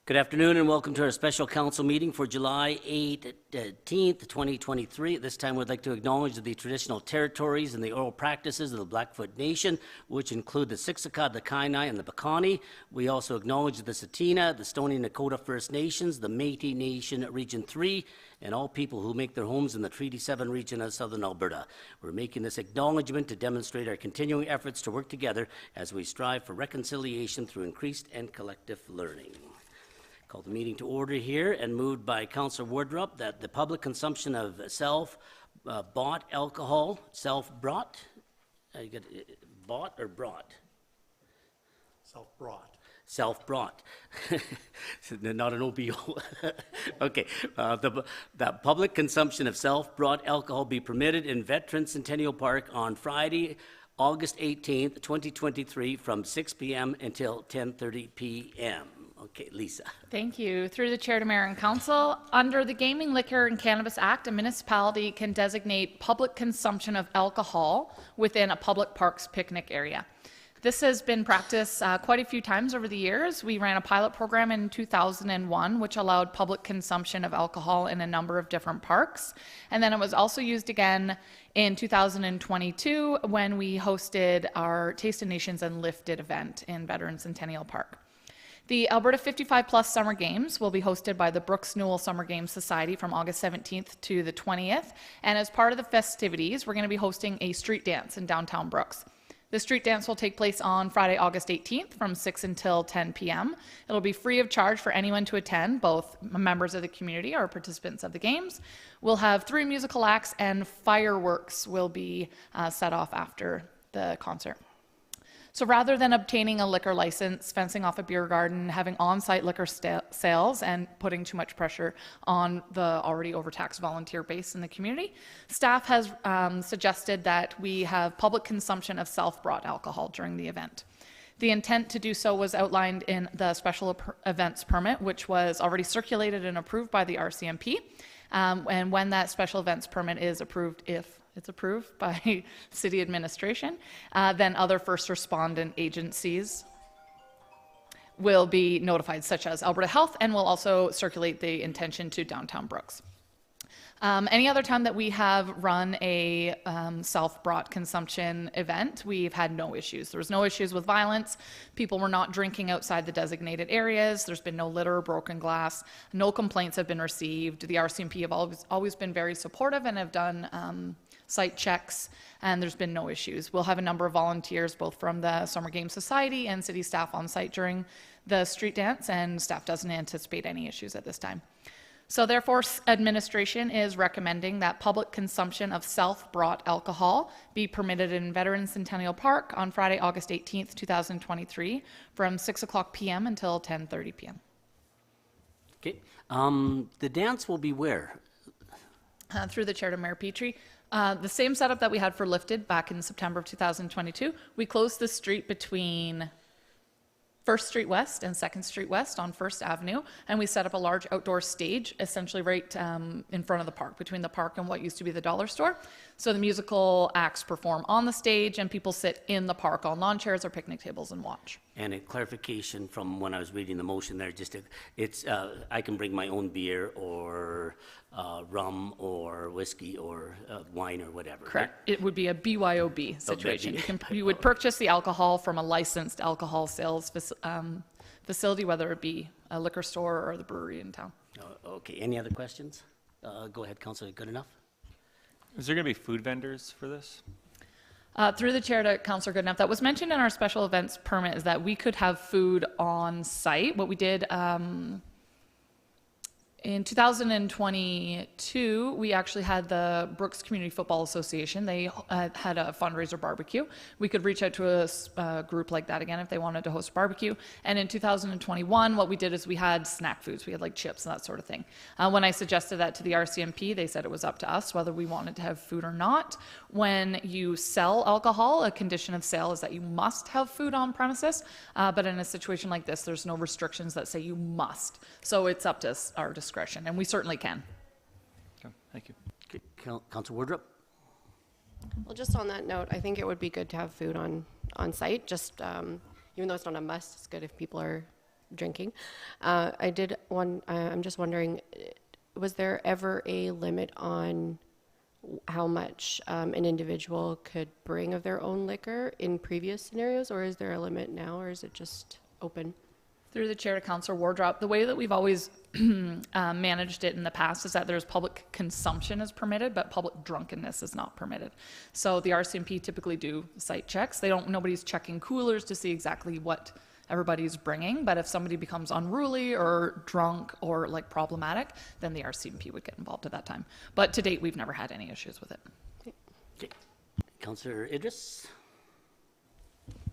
Good afternoon and welcome to our special council meeting for July 18th, 2023. At this time, we'd like to acknowledge the traditional territories and the oral practices of the Blackfoot Nation, which include the Siksika, the Kainai, and the Piikani. We also acknowledge the Tsuut'ina, the Stoney Nakoda First Nations, the Métis Nation Region 3, and all people who make their homes in the Treaty 7 region of southern Alberta. We're making this acknowledgement to demonstrate our continuing efforts to work together as we strive for reconciliation through increased and collective learning. Call the meeting to order here and moved by Councillor Wardrop that the public consumption of self-bought alcohol, self-brought, you get bought or brought? Self-brought. Self-brought, not an OBO. Okay, that public consumption of self-brought alcohol be permitted in Veteran Centennial Park on Friday, August 18th, 2023 from 6 p.m. until 10:30 p.m. Okay, Lisa. Thank you. Through the Chair to Mayor and Council, under the Gaming, Liquor and Cannabis Act, a municipality can designate public consumption of alcohol within a public parks picnic area. This has been practiced quite a few times over the years. We ran a pilot program in 2001, which allowed public consumption of alcohol in a number of different parks. And then it was also used again in 2022 when we hosted our Taste of Nations and Lifted event in Veteran Centennial Park. The Alberta 55+ Summer Games will be hosted by the Brooks Newell Summer Games Society from August 17th to the 20th. And as part of the festivities, we're going to be hosting a street dance in downtown Brooks. The street dance will take place on Friday, August 18th from 6 until 10 p.m. It'll be free of charge for anyone to attend, both members of the community or participants of the games. We'll have 3 musical acts and fireworks will be set off after the concert. So rather than obtaining a liquor license, fencing off a beer garden, having on-site liquor sales, and putting too much pressure on the already overtaxed volunteer base in the community, staff has suggested that we have public consumption of self-brought alcohol during the event. The intent to do so was outlined in the special events permit, which was already circulated and approved by the RCMP. And when that special events permit is approved, if it's approved by city administration, then other first respondent agencies will be notified, such as Alberta Health, and will also circulate the intention to downtown Brooks. Any other time that we have run a self-brought consumption event, we've had no issues. There was no issues with violence. People were not drinking outside the designated areas. There's been no litter or broken glass. No complaints have been received. The RCMP have always been very supportive and have done site checks, and there's been no issues. We'll have a number of volunteers, both from the Summer Games Society and city staff on site during the street dance, and staff doesn't anticipate any issues at this time. So therefore, administration is recommending that public consumption of self-brought alcohol be permitted in Veteran Centennial Park on Friday, August 18th, 2023 from 6 o'clock p.m. until 10:30 p.m. Okay, the dance will be where? Through the Chair to Mayor Petrie. The same setup that we had for Lifted back in September of 2022. We closed the street between 1st Street West and 2nd Street West on 1st Avenue, and we set up a large outdoor stage essentially right in front of the park, between the park and what used to be the dollar store. So the musical acts perform on the stage and people sit in the park on lawn chairs or picnic tables and watch. And a clarification from when I was reading the motion there, it's I can bring my own beer or rum or whiskey or wine or whatever. Correct. Right? It would be a BYOB situation. You would purchase the alcohol from a licensed alcohol sales facility, whether it be a liquor store or the brewery in town. Okay, any other questions? Go ahead, Councillor. Good enough? Is there going to be food vendors for this? Through the Chair to Councillor Goodenough, that was mentioned in our special events permit, is that we could have food on site. What we did in 2022, we actually had the Brooks Community Football Association. They had a fundraiser barbecue. We could reach out to a group like that again if they wanted to host a barbecue. And in 2021, what we did is we had snack foods. We had like chips and that sort of thing. When I suggested that to the RCMP, they said it was up to us whether we wanted to have food or not. When you sell alcohol, a condition of sale is that you must have food on premises. But in a situation like this, there's no restrictions that say you must. So it's up to our discretion, and we certainly can. Okay, thank you. Okay, Councillor Wardrop? Well, just on that note, I think it would be good to have food on site. Just even though it's not a must, it's good if people are drinking. I'm just wondering, was there ever a limit on how much an individual could bring of their own liquor in previous scenarios, or is there a limit now, or is it just open? Through the chair to Councillor Wardrop, the way that we've always managed it in the past is that there's public consumption is permitted, but public drunkenness is not permitted. So the RCMP typically do site checks. Nobody's checking coolers to see exactly what everybody's bringing, but if somebody becomes unruly or drunk or like problematic, then the RCMP would get involved at that time. But to date, we've never had any issues with it. Okay. Councillor Idris?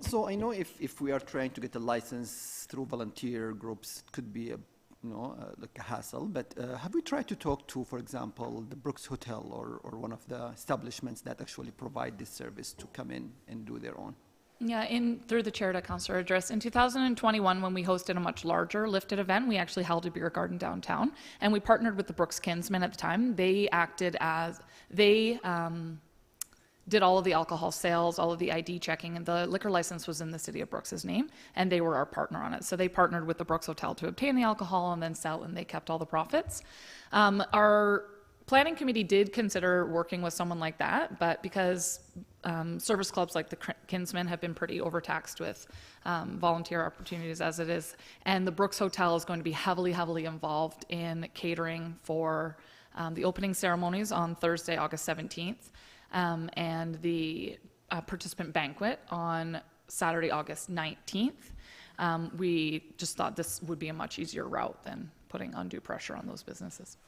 So I know if we are trying to get a license through volunteer groups, it could be like a hassle, but have we tried to talk to, for example, the Brooks Hotel or one of the establishments that actually provide this service to come in and do their own? Yeah, through the chair to Councillor Idris, in 2021, when we hosted a much larger lifted event, we actually held a beer garden downtown, and we partnered with the Brooks Kinsmen at the time. They did all of the alcohol sales, all of the ID checking, and the liquor license was in the city of Brooks's name, and they were our partner on it. So they partnered with the Brooks Hotel to obtain the alcohol and then sell, and they kept all the profits. Our planning committee did consider working with someone like that, but because service clubs like the Kinsmen have been pretty overtaxed with volunteer opportunities as it is, and the Brooks Hotel is going to be heavily involved in catering for the opening ceremonies on Thursday, August 17th, and the participant banquet on Saturday, August 19th. We just thought this would be a much easier route than putting undue pressure on those businesses.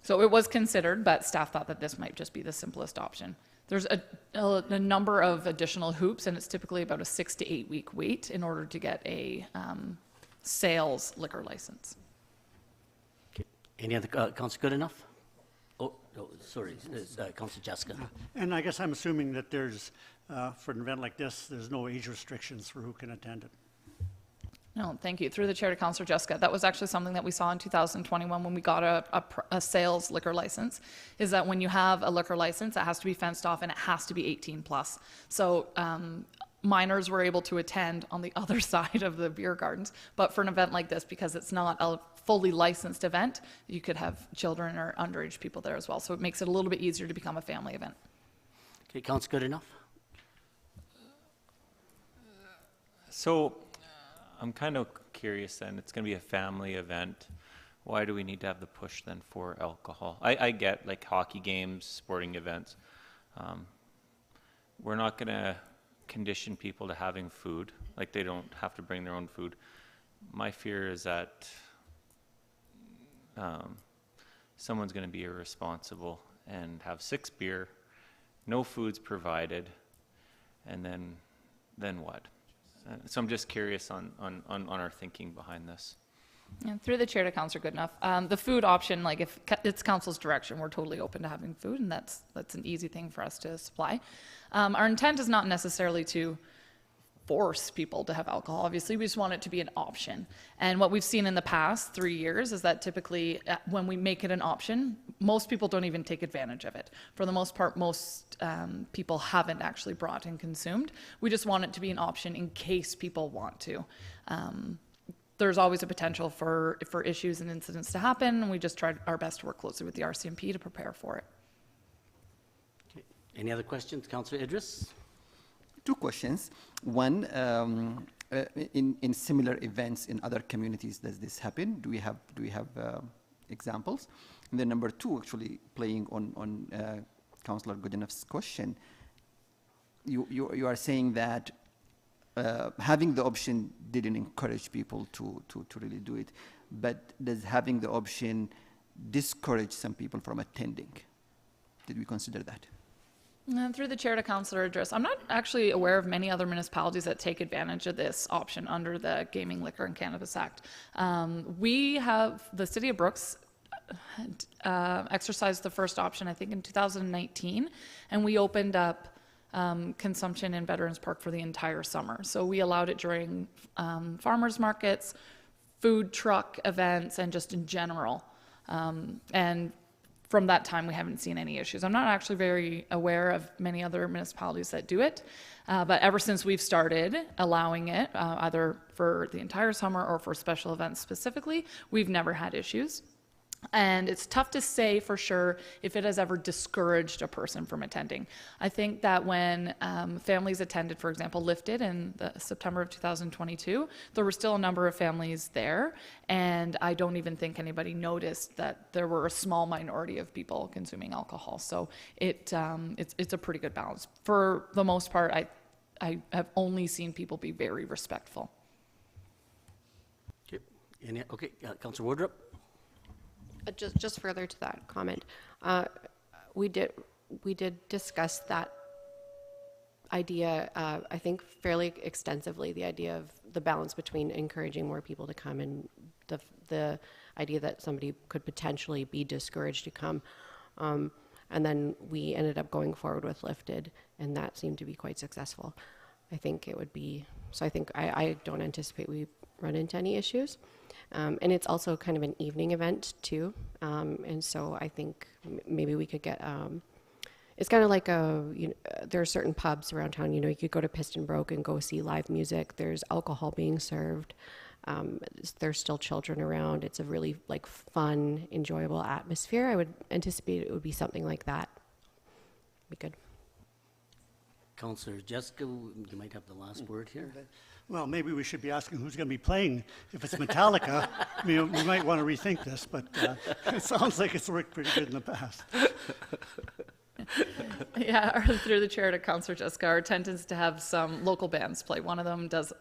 So it was considered, but staff thought that this might just be the simplest option. There's a number of additional hoops, and it's typically about a 6 to 8 week wait in order to get a sales liquor license. Okay. Any other, Councillor Goodenough? Oh, no, sorry, Councillor Jessica. And I guess I'm assuming that there's, for an event like this, there's no age restrictions for who can attend it. No, thank you. Through the chair to Councillor Jessica, that was actually something that we saw in 2021 when we got a sales liquor license, is that when you have a liquor license, it has to be fenced off and it has to be 18 plus. So minors were able to attend on the other side of the beer gardens, but for an event like this, because it's not a fully licensed event, you could have children or underage people there as well. So it makes it a little bit easier to become a family event. Okay, Councillor Goodenough? So I'm kind of curious then, it's going to be a family event. Why do we need to have the push then for alcohol? I get like hockey games, sporting events. We're not going to condition people to having food, like they don't have to bring their own food. My fear is that someone's going to be irresponsible and have 6 beer, no food's provided, and then what? So I'm just curious on our thinking behind this. And through the chair to Councillor Goodenough, the food option, like if it's council's direction, we're totally open to having food, and that's an easy thing for us to supply. Our intent is not necessarily to force people to have alcohol. Obviously, we just want it to be an option. And what we've seen in the past 3 years is that typically when we make it an option, most people don't even take advantage of it. For the most part, most people haven't actually brought and consumed. We just want it to be an option in case people want to. There's always a potential for issues and incidents to happen, and we just try our best to work closely with the RCMP to prepare for it. Okay. Any other questions? Councillor Idris? 2 questions. One, in similar events in other communities, does this happen? Do we have examples? And then number 2, actually playing on Councillor Goodenough's question, you are saying that having the option didn't encourage people to really do it, but does having the option discourage some people from attending? Did we consider that? And through the chair to Councillor Idris, I'm not actually aware of many other municipalities that take advantage of this option under the Gaming, Liquor and Cannabis Act. We have, the City of Brooks exercised the first option, I think in 2019, and we opened up consumption in Veterans Park for the entire summer. So we allowed it during farmers markets, food truck events, and just in general. And from that time, we haven't seen any issues. I'm not actually very aware of many other municipalities that do it, but ever since we've started allowing it, either for the entire summer or for special events specifically, we've never had issues. And it's tough to say for sure if it has ever discouraged a person from attending. I think that when families attended, for example, Lifted in the September of 2022, there were still a number of families there, and I don't even think anybody noticed that there were a small minority of people consuming alcohol. So it's a pretty good balance. For the most part, I have only seen people be very respectful. Okay, Councillor Wardrop? Just further to that comment, we did discuss that idea, I think fairly extensively, the idea of the balance between encouraging more people to come and the idea that somebody could potentially be discouraged to come. And then we ended up going forward with Lifted, and that seemed to be quite successful. I think it would be, so I think I don't anticipate we run into any issues. And it's also kind of an evening event too. And so I think maybe we could get, it's kind of like there are certain pubs around town, you could go to Piston Broke and go see live music. There's alcohol being served. There's still children around. It's a really like fun, enjoyable atmosphere. I would anticipate it would be something like that. Be good. Councillor Jessica, you might have the last word here. Well, maybe we should be asking who's going to be playing. If it's Metallica, we might want to rethink this, but it sounds like it's worked pretty good in the past. Yeah, or through the chair to Councillor Jessica, our intent is to have some local bands play. One of them does,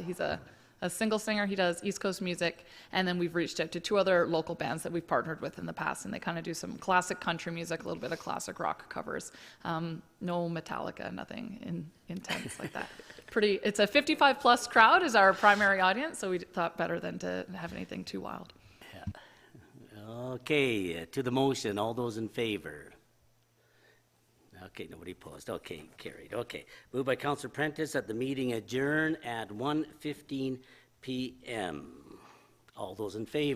he's a single singer, he does East Coast music, and then we've reached out to 2 other local bands that we've partnered with in the past, and they kind of do some classic country music, a little bit of classic rock covers. No Metallica, nothing intense like that. It's a 55 plus crowd is our primary audience, so we thought better than to have anything too wild. Yeah. Okay, to the motion, all those in favor? Okay, nobody opposed. Okay, carried. Okay, moved by Councillor Prentice that the meeting adjourn at 1:15 p.m. All those in favor?